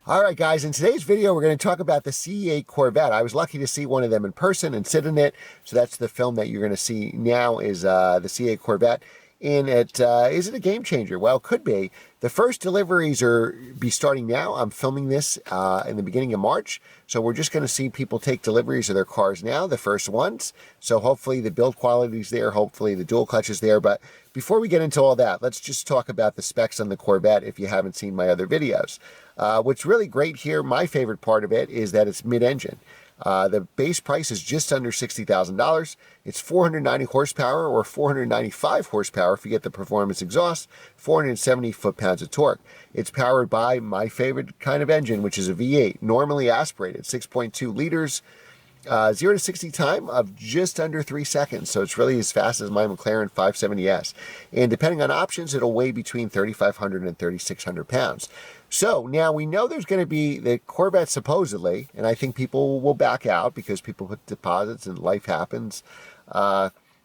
All right, guys, in today's video, we're going to talk about the C8 Corvette. I was lucky to see one of them in person and sit in it. So that's the film that you're going to see now is the C8 Corvette. And is it a game changer? Well, it could be. The first deliveries be starting now. I'm filming this in the beginning of March. So we're just going to see people take deliveries of their cars now, the first ones. So hopefully the build quality is there. Hopefully the dual clutch is there. But before we get into all that, let's just talk about the specs on the Corvette if you haven't seen my other videos. What's really great here, my favorite part of it, is that it's mid-engine. The base price is just under $60,000. It's 490 horsepower or 495 horsepower if you get the performance exhaust, 470 foot-pounds of torque. It's powered by my favorite kind of engine, which is a V8, normally aspirated, 6.2 liters, 0 to 60 time of just under 3 seconds. So it's really as fast as my McLaren 570S. And depending on options, it'll weigh between 3,500 and 3,600 pounds. So now we know there's going to be the Corvette supposedly, and I think people will back out because people put deposits and life happens.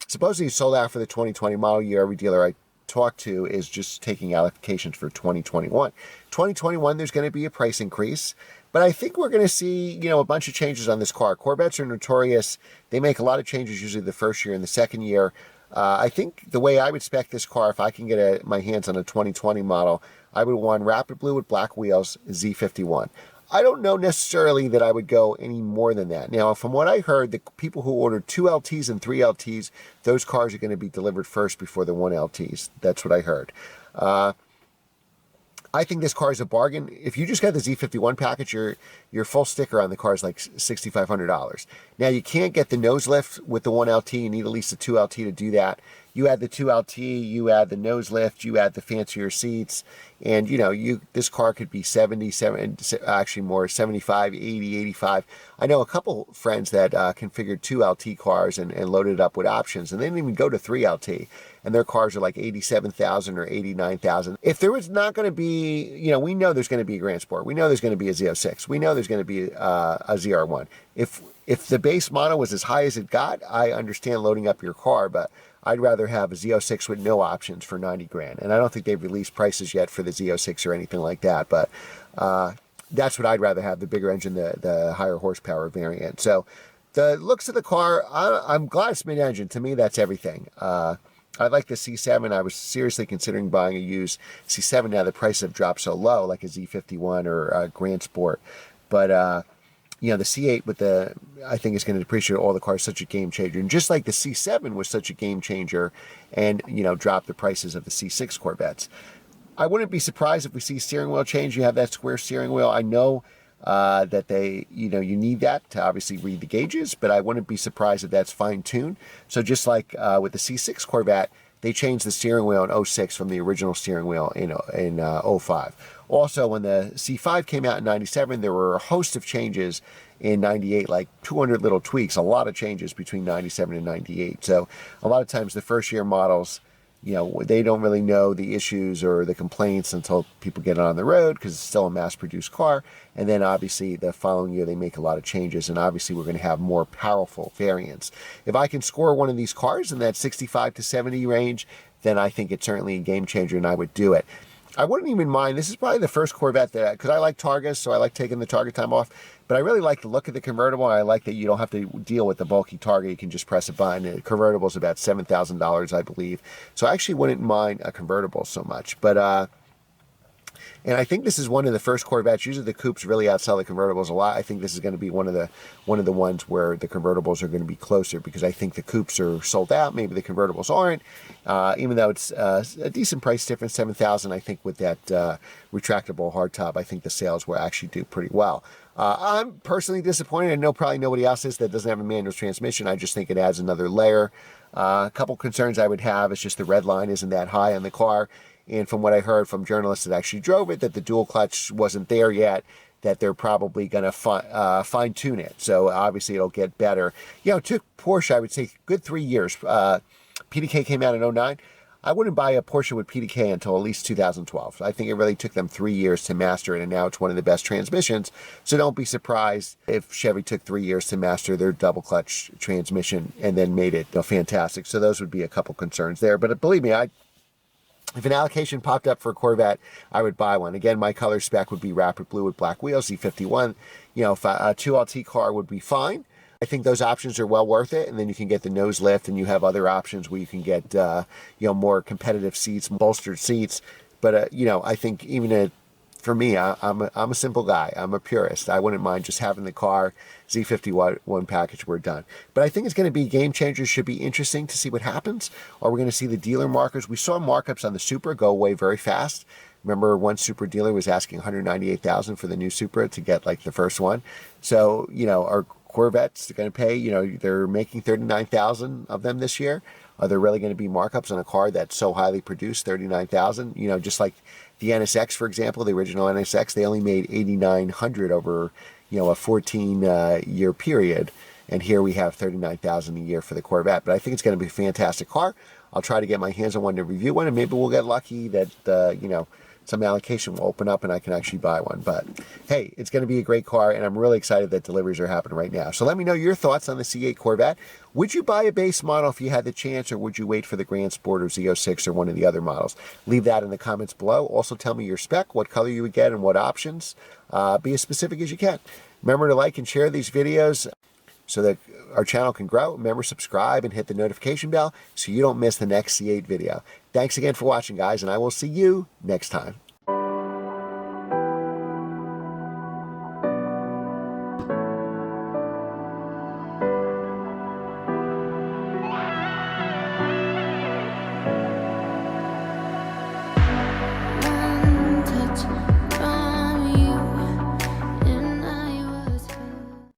Supposedly it's sold out for the 2020 model year. Every dealer I talked to is just taking applications for 2021. 2021, there's going to be a price increase. But I think we're going to see, a bunch of changes on this car. Corvettes are notorious. They make a lot of changes usually the first year and the second year. I think the way I would spec this car, if I can get my hands on a 2020 model, I would want rapid blue with black wheels, Z51. I don't know necessarily that I would go any more than that. Now, from what I heard, the people who ordered 2 LTs and 3 LTs, those cars are going to be delivered first before the 1 LTs. That's what I heard. I think this car is a bargain. If you just got the Z51 package, your full sticker on the car is like $6,500. Now, you can't get the nose lift with the 1LT. You need at least a 2LT to do that. You add the 2LT, you add the nose lift, you add the fancier seats, and this car could be 77, actually more, 75, 80, 85. I know a couple friends that configured 2LT cars and loaded it up with options, and they didn't even go to 3LT, and their cars are like 87,000 or 89,000. If there was not going to be, we know there's going to be a Grand Sport. We know there's going to be a Z06. We know there's going to be a ZR1. If the base model was as high as it got, I understand loading up your car, but I'd rather have a Z06 with no options for 90 grand. And I don't think they've released prices yet for the Z06 or anything like that, but that's what I'd rather have, the bigger engine, the higher horsepower variant. So the looks of the car, I'm glad it's mid-engine. To me, that's everything. I like the C7. I was seriously considering buying a used C7. Now the prices have dropped so low, like a Z51 or a Grand Sport. But the C8 I think is going to depreciate all the cars, such a game changer. And just like the C7 was such a game changer and, dropped the prices of the C6 Corvettes. I wouldn't be surprised if we see steering wheel change. You have that square steering wheel. I know that you need that to obviously read the gauges, but I wouldn't be surprised if that's fine-tuned. So just like with the C6 Corvette, they changed the steering wheel in 06 from the original steering wheel in 05. Also, when the C5 came out in 97, there were a host of changes in 98, like 200 little tweaks, a lot of changes between 97 and 98. So a lot of times the first year models, they don't really know the issues or the complaints until people get on the road because it's still a mass-produced car. And then obviously the following year they make a lot of changes, and obviously we're going to have more powerful variants. If I can score one of these cars in that 65 to 70 range, then I think it's certainly a game changer and I would do it. I wouldn't even mind. This is probably the first Corvette because I like Targas, so I like taking the Targa time off. But I really like the look of the convertible. And I like that you don't have to deal with the bulky Targa. You can just press a button. The convertible is about $7,000, I believe. So I actually wouldn't mind a convertible so much. But and I think this is one of the first Corvettes. Usually the coupes really outsell the convertibles a lot. I think this is going to be one of the ones where the convertibles are going to be closer because I think the coupes are sold out. Maybe the convertibles aren't. Even though it's a decent price difference, $7,000. I think with that retractable hardtop, I think the sales will actually do pretty well. I'm personally disappointed. I know probably nobody else is that doesn't have a manual transmission. I just think it adds another layer. A couple concerns I would have is just the red line isn't that high on the car. And from what I heard from journalists that actually drove it, that the dual clutch wasn't there yet, that they're probably going to fine-tune it. So obviously it'll get better. It took Porsche, I would say, good 3 years. PDK came out in 09. I wouldn't buy a Porsche with PDK until at least 2012. I think it really took them 3 years to master it, and now it's one of the best transmissions. So don't be surprised if Chevy took 3 years to master their double clutch transmission and then made it fantastic. So those would be a couple concerns there. But believe me, If an allocation popped up for a Corvette, I would buy one. Again, my color spec would be Rapid Blue with black wheels, Z51. You know, if a 2LT car would be fine. I think those options are well worth it. And then you can get the nose lift, and you have other options where you can get, you know, more competitive seats, bolstered seats. But, you know, I think even for me, I'm a simple guy. I'm a purist. I wouldn't mind just having the car, Z51 package, we're done. But I think it's going to be game changers. Should be interesting to see what happens. Are we going to see the dealer markers? We saw markups on the Supra go away very fast. Remember, one Supra dealer was asking $198,000 for the new Supra to get like the first one. So, you know, our Corvettes are going to pay, you know, they're making 39,000 of them this year. Are there really going to be markups on a car that's so highly produced, 39,000? You know, just like the NSX, for example, the original NSX, they only made 8,900 over, you know, a 14-year period. And here we have 39,000 a year for the Corvette. But I think it's going to be a fantastic car. I'll try to get my hands on one to review one, and maybe we'll get lucky that, you know, some allocation will open up and I can actually buy one. But hey, it's going to be a great car, and I'm really excited that deliveries are happening right now. So let me know your thoughts on the C8 Corvette. Would you buy a base model if you had the chance, or would you wait for the Grand Sport or Z06 or one of the other models? Leave that in the comments below. Also tell me your spec, what color you would get, and what options. Be as specific as you can. Remember to like and share these videos so that our channel can grow. Remember, subscribe and hit the notification bell so you don't miss the next C8 video. Thanks again for watching, guys, and I will see you next time.